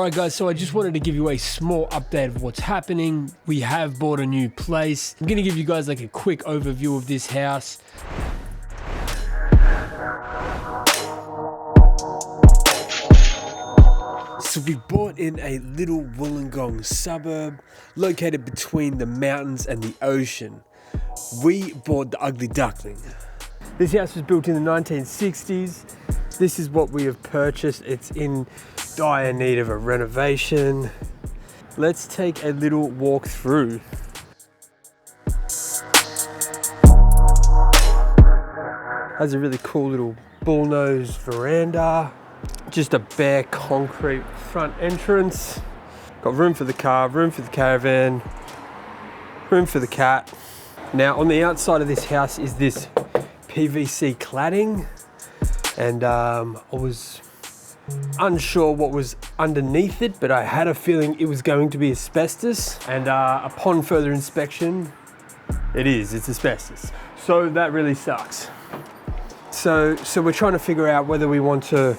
Alright guys, so I just wanted to give you a small update of what's happening. We have bought a new place. I'm gonna give you guys like a quick overview of this house. So we bought in a little Wollongong suburb located between the mountains and the ocean. We bought the Ugly Duckling. This house was built in the 1960s. This is what we have purchased. It's in dire need of a renovation. Let's take a little walk through. Has a really cool little bullnose veranda. Just a bare concrete front entrance. Got room for the car, room for the caravan, room for the cat. Now on the outside of this house is this PVC cladding, and I was unsure what was underneath it, but I had a feeling it was going to be asbestos, and upon further inspection, it's asbestos. So that really sucks. So we're trying to figure out whether we want to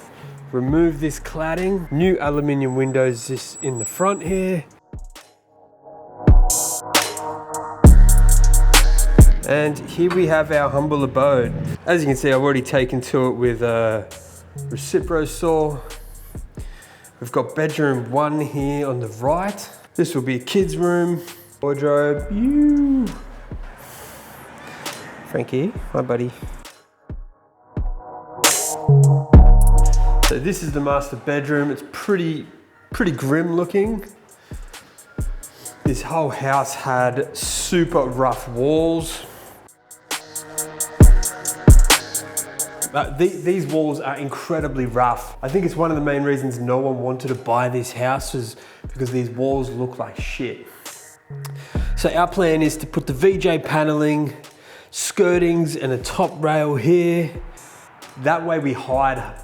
remove this cladding. New aluminium windows just in the front here. And here we have our humble abode. As you can see, I've already taken to it with a Recipro saw. We've got bedroom 1 here on the right. This will be a kid's room. Wardrobe. You. Frankie, hi buddy. So this is the master bedroom. It's pretty grim looking. This whole house had super rough walls. These walls are incredibly rough. I think it's one of the main reasons no one wanted to buy this house, is because these walls look like shit. So our plan is to put the VJ paneling, skirtings and a top rail here. That way we hide,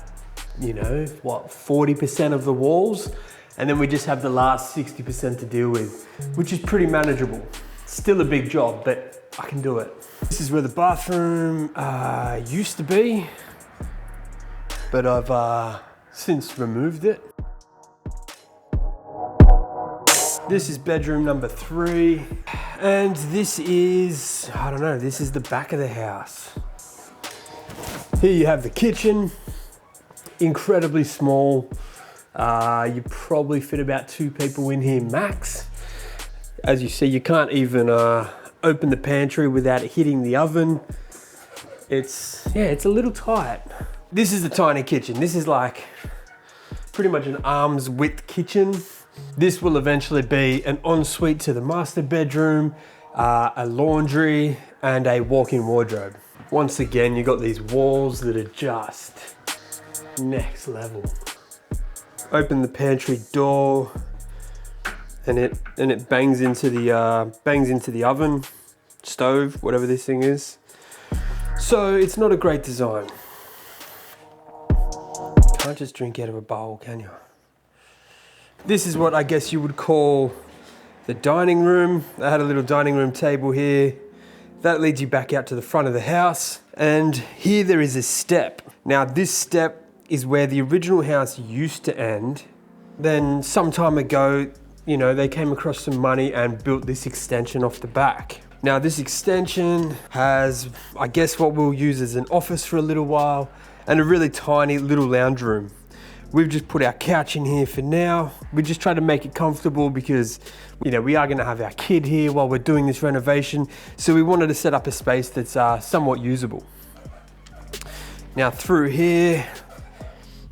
you know, what, 40% of the walls, and then we just have the last 60% to deal with, which is pretty manageable. Still a big job, but I can do it. This is where the bathroom used to be, but I've since removed it. This is bedroom number 3, and this is, I don't know, this is the back of the house. Here you have the kitchen, incredibly small. You probably fit about 2 people in here max. As you see, you can't even open the pantry without it hitting the oven. It's a little tight. This is the tiny kitchen. This is like pretty much an arm's width kitchen. This will eventually be an ensuite to the master bedroom, a laundry, and a walk-in wardrobe. Once again, you got these walls that are just next level. Open the pantry door, and it bangs into the oven, stove, whatever this thing is. So it's not a great design. Can't just drink out of a bowl, can you? This is what I guess you would call the dining room. I had a little dining room table here. That leads you back out to the front of the house. And here there is a step. Now this step is where the original house used to end. Then some time ago, you know, they came across some money and built this extension off the back. Now this extension has, I guess, what we'll use as an office for a little while, and a really tiny little lounge room. We've just put our couch in here for now. We just try to make it comfortable because, you know, we are gonna have our kid here while we're doing this renovation. So we wanted to set up a space that's somewhat usable. Now through here,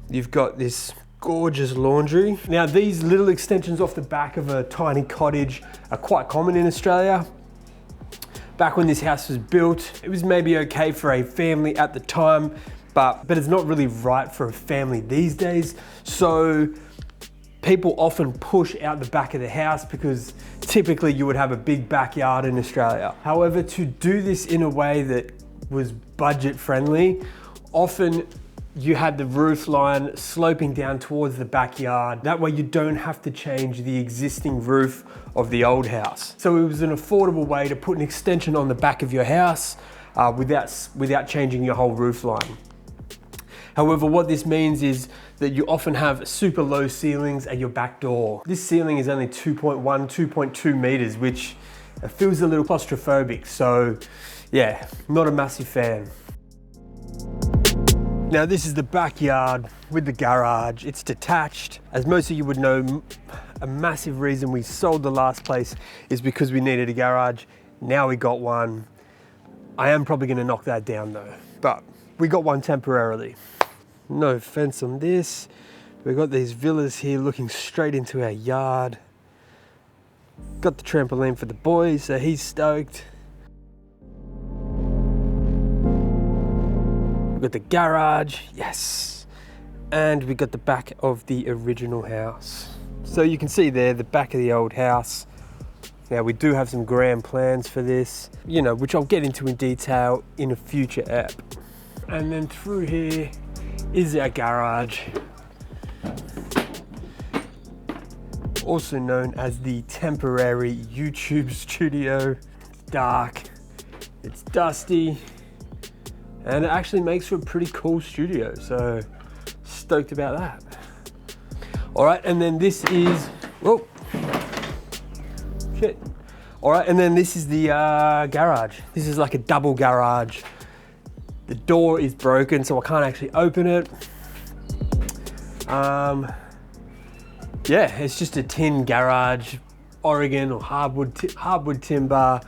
you've got this gorgeous laundry. Now these little extensions off the back of a tiny cottage are quite common in Australia. Back when this house was built, it was maybe okay for a family at the time, but it's not really right for a family these days. So people often push out the back of the house because typically you would have a big backyard in Australia. However, to do this in a way that was budget friendly, often you had the roof line sloping down towards the backyard. That way you don't have to change the existing roof of the old house. So it was an affordable way to put an extension on the back of your house without changing your whole roof line. However, what this means is that you often have super low ceilings at your back door. This ceiling is only 2.1, 2.2 meters, which feels a little claustrophobic. So yeah, not a massive fan. Now this is the backyard with the garage. It's detached. As most of you would know, a massive reason we sold the last place is because we needed a garage. Now we got one. I am probably gonna knock that down though, but we got one temporarily. No fence on this. We've got these villas here looking straight into our yard. Got the trampoline for the boys, so he's stoked. We've got the garage, yes. And we got the back of the original house. So you can see there, the back of the old house. Now we do have some grand plans for this, you know, which I'll get into in detail in a future app. And then through here is our garage. Also known as the temporary YouTube studio. It's dark, it's dusty, and it actually makes for a pretty cool studio, so stoked about that. All right, and then this is, whoa, shit. All right, and then this is the garage. This is like a double garage. The door is broken, so I can't actually open it. Yeah, it's just a tin garage, Oregon or hardwood timber,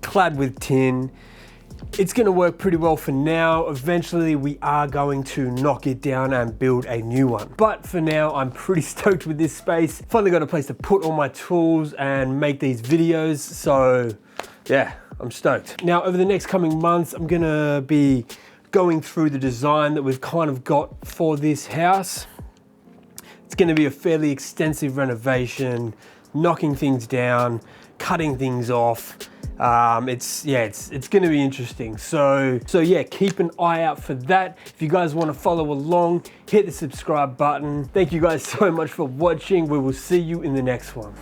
clad with tin. It's gonna work pretty well for now. Eventually we are going to knock it down and build a new one. But for now, I'm pretty stoked with this space. Finally got a place to put all my tools and make these videos. So yeah, I'm stoked. Now over the next coming months, I'm gonna be going through the design that we've kind of got for this house. It's gonna be a fairly extensive renovation, knocking things down, cutting things off. It's gonna be interesting. So yeah, keep an eye out for that. If you guys wanna follow along, hit the subscribe button. Thank you guys so much for watching. We will see you in the next one.